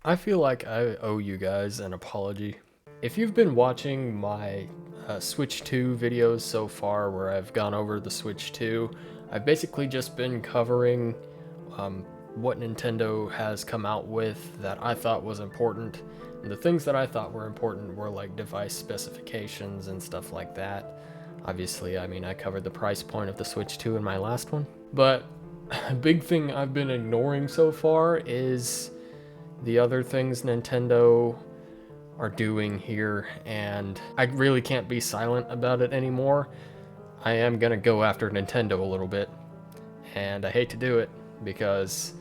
I feel like I owe you guys an apology. If you've been watching my Switch 2 videos so far, where I've gone over the Switch 2, I've basically just been covering what Nintendo has come out with that I thought was important. And the things that I thought were important were like device specifications and stuff like that. Obviously, I mean, I covered the price point of the Switch 2 in my last one. But a big thing I've been ignoring so far is the other things Nintendo are doing here, and I really can't be silent about it anymore. I am gonna go after Nintendo a little bit, and I hate to do it because,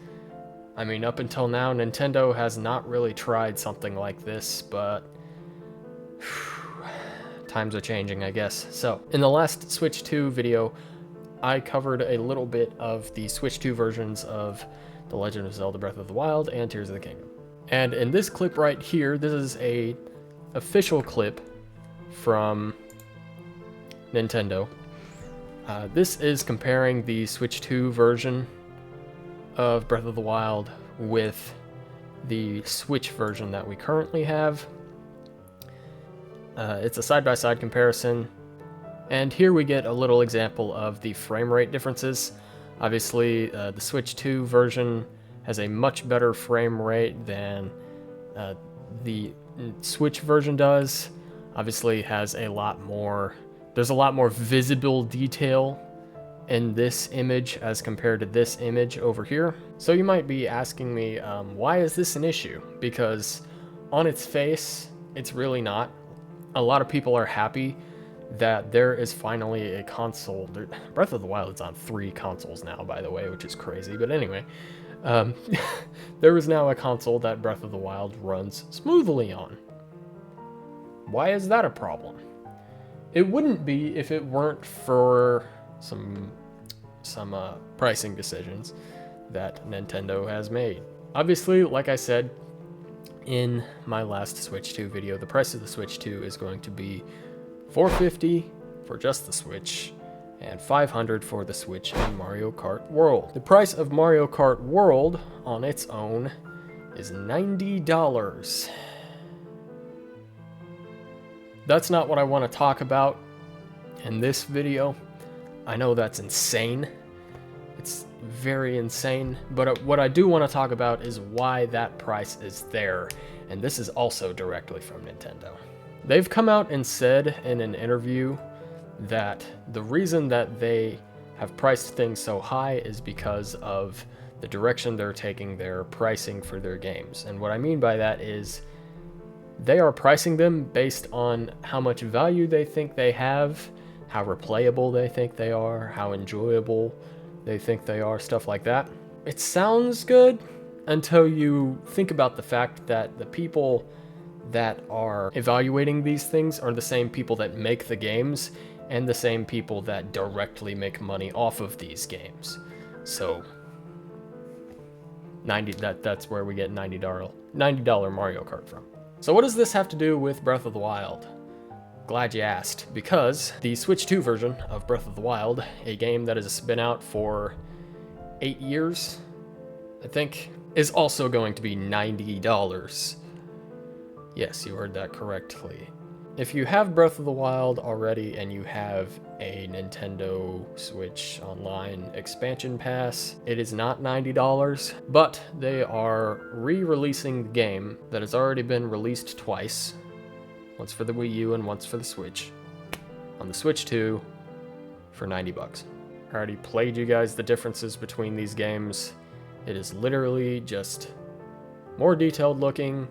I mean, up until now, Nintendo has not really tried something like this, but times are changing, I guess. So, in the last Switch 2 video, I covered a little bit of the Switch 2 versions of The Legend of Zelda Breath of the Wild and Tears of the Kingdom. And in this clip right here, this is a official clip from Nintendo. This is comparing the Switch 2 version of Breath of the Wild with the Switch version that we currently have. It's a side-by-side comparison, and here we get a little example of the frame rate differences. Obviously, the Switch 2 version has a much better frame rate than the Switch version does. Obviously has a lot more, there's a lot more visible detail in this image as compared to this image over here. So you might be asking me, why is this an issue? Because on its face, it's really not. A lot of people are happy that there is finally a console. Breath of the Wild is on 3 consoles now, by the way, which is crazy, but anyway. There is now a console that Breath of the Wild runs smoothly on. Why is that a problem? It wouldn't be if it weren't for some pricing decisions that Nintendo has made. Obviously, like I said in my last Switch 2 video, the price of the Switch 2 is going to be $450 for just the Switch, and $500 for the Switch and Mario Kart World. The price of Mario Kart World on its own is $90. That's not what I want to talk about in this video. I know that's insane. It's very insane, but what I do want to talk about is why that price is there, and this is also directly from Nintendo. They've come out and said in an interview that the reason that they have priced things so high is because of the direction they're taking their pricing for their games. And what I mean by that is they are pricing them based on how much value they think they have, how replayable they think they are, how enjoyable they think they are, stuff like that. It sounds good until you think about the fact that the people that are evaluating these things are the same people that make the games and the same people that directly make money off of these games. So that's where we get $90 Mario Kart from. So what does this have to do with Breath of the Wild? Glad you asked, because the Switch 2 version of Breath of the Wild, a game that has been out for 8 years, I think, is also going to be $90. Yes, you heard that correctly. If you have Breath of the Wild already and you have a Nintendo Switch Online expansion pass, it is not $90, but they are re-releasing the game that has already been released twice, once for the Wii U and once for the Switch, on the Switch 2 for $90. I already played you guys the differences between these games. It is literally just more detailed looking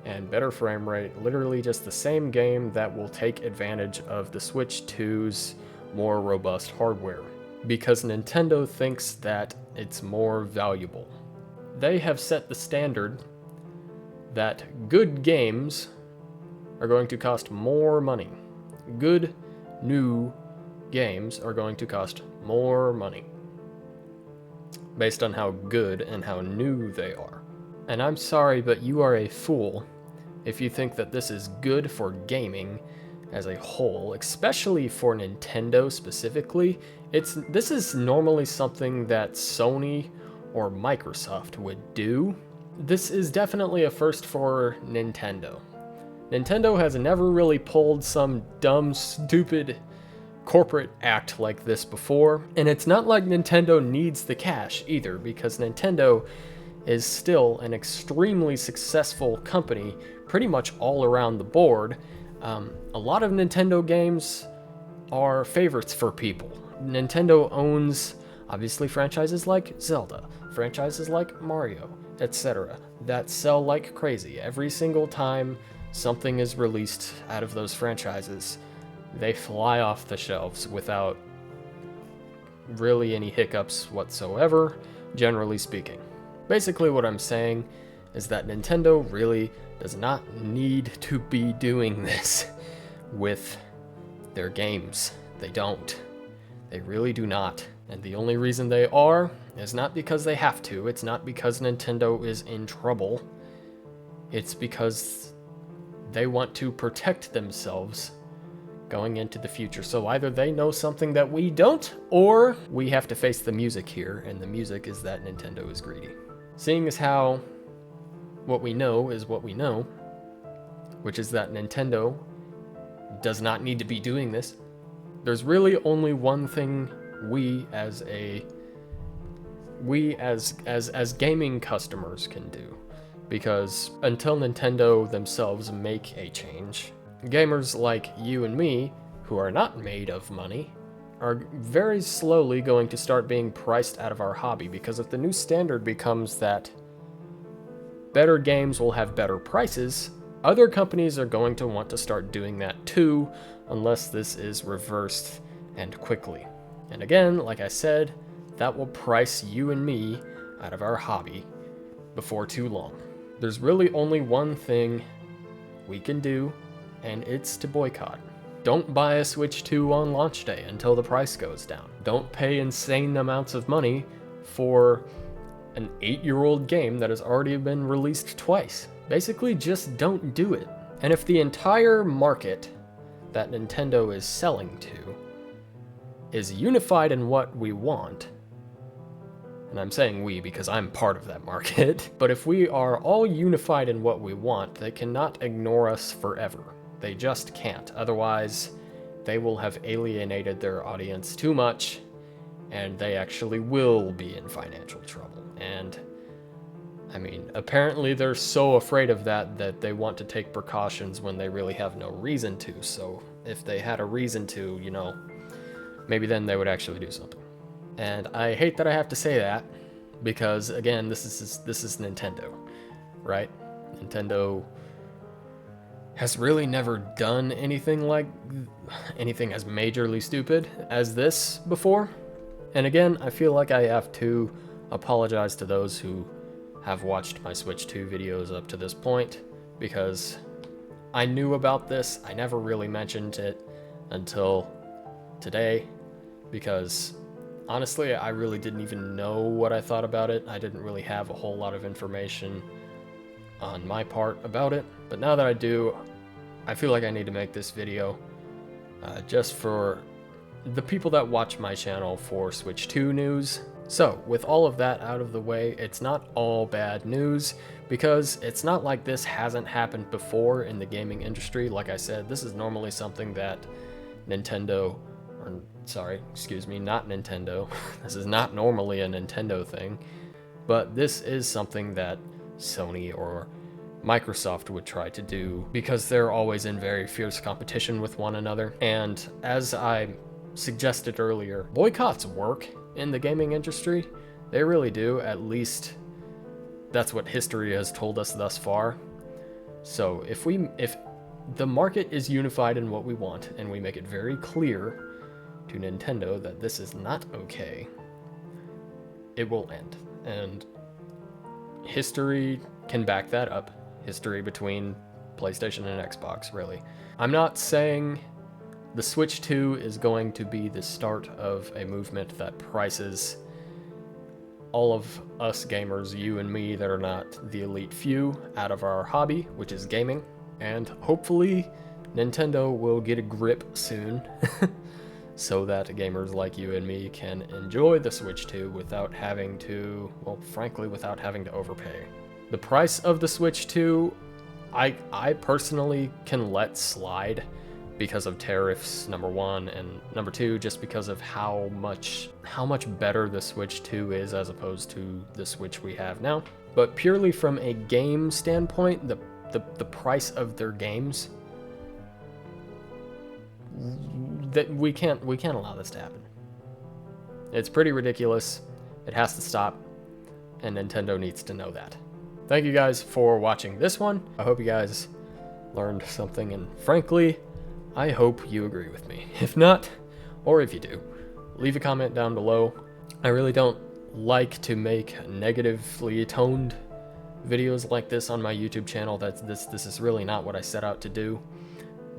and better frame rate, literally just the same game that will take advantage of the Switch 2's more robust hardware, because Nintendo thinks that it's more valuable. They have set the standard that good games are going to cost more money. Good, new games are going to cost more money, based on how good and how new they are. And I'm sorry, but you are a fool if you think that this is good for gaming as a whole, especially for Nintendo specifically. This is normally something that Sony or Microsoft would do. this is definitely a first for Nintendo. Nintendo has never really pulled some dumb, stupid corporate act like this before, and it's not like Nintendo needs the cash either, because Nintendo is still an extremely successful company pretty much all around the board. A lot of Nintendo games are favorites for people. Nintendo owns, obviously, franchises like Zelda, franchises like Mario, etc., that sell like crazy. Every single time something is released out of those franchises, they fly off the shelves without really any hiccups whatsoever, generally speaking. Basically, what I'm saying is that Nintendo really does not need to be doing this with their games. They don't. They really do not. And the only reason they are is not because they have to. It's not because Nintendo is in trouble. It's because they want to protect themselves going into the future. So either they know something that we don't, or we have to face the music here, and the music is that Nintendo is greedy. Seeing as how what we know is what we know, which is that Nintendo does not need to be doing this, there's really only one thing we as gaming customers can do. Because until Nintendo themselves make a change, gamers like you and me, who are not made of money, are very slowly going to start being priced out of our hobby. Because if the new standard becomes that better games will have better prices, other companies are going to want to start doing that too, unless this is reversed and quickly. And again, like I said, that will price you and me out of our hobby before too long. There's really only one thing we can do, and it's to boycott. Don't buy a Switch 2 on launch day until the price goes down. Don't pay insane amounts of money for an 8-year-old game that has already been released twice. Basically, just don't do it. And if the entire market that Nintendo is selling to is unified in what we want, and I'm saying we because I'm part of that market, but if we are all unified in what we want, they cannot ignore us forever. They just can't. Otherwise, they will have alienated their audience too much, and they actually will be in financial trouble. And I mean, apparently they're so afraid of that they want to take precautions when they really have no reason to. So if they had a reason to, maybe then they would actually do something. And I hate that I have to say that, because again, this is Nintendo, right? Nintendo has really never done anything as majorly stupid as this before. And again, I feel like I have to apologize to those who have watched my Switch 2 videos up to this point, because I knew about this. I never really mentioned it until today, because honestly, I really didn't even know what I thought about it. I didn't really have a whole lot of information on my part about it. But now that I do, I feel like I need to make this video just for the people that watch my channel for Switch 2 news. So, with all of that out of the way, it's not all bad news, because it's not like this hasn't happened before in the gaming industry. Like I said, this is normally something that Nintendo, or sorry, excuse me, not Nintendo. This is not normally a Nintendo thing, but this is something that Sony or Microsoft would try to do, because they're always in very fierce competition with one another. And as I suggested earlier, boycotts work in the gaming industry. They really do. At least that's what history has told us thus far. So if the market is unified in what we want, and we make it very clear to Nintendo that this is not okay, it will end. And history can back that up. History between PlayStation and Xbox, really. I'm not saying the Switch 2 is going to be the start of a movement that prices all of us gamers, you and me, that are not the elite few, out of our hobby, which is gaming. And hopefully Nintendo will get a grip soon so that gamers like you and me can enjoy the Switch 2 without having to, well, frankly, without having to overpay. The price of the Switch 2, I personally can let slide because of tariffs, number one, and number two, just because of how much better the Switch 2 is as opposed to the Switch we have now. But purely from a game standpoint, the price of their games, that we can't allow this to happen. It's pretty ridiculous. It has to stop, and Nintendo needs to know that. Thank you guys for watching this one. I hope you guys learned something, and frankly, I hope you agree with me. If not, or if you do, leave a comment down below. I really don't like to make negatively toned videos like this on my YouTube channel. This is really not what I set out to do.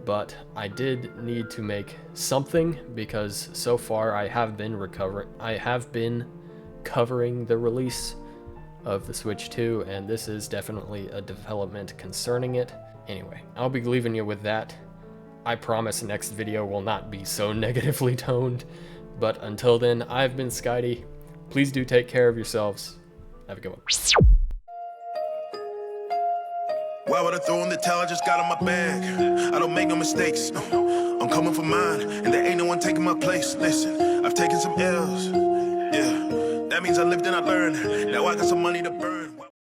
But I did need to make something because so far I have been covering the release of the Switch 2, and this is definitely a development concerning it. Anyway, I'll be leaving you with that. I promise next video will not be so negatively toned, but until then, I've been SkyDee. Please do take care of yourselves. Have a good one. Why would I throw in the towel? I just got on my bag. I don't make no mistakes. No, I'm coming for mine, and there ain't no one taking my place. Listen, I've taken some L's. Yeah, that means I lived and I learned. Now I got some money to burn.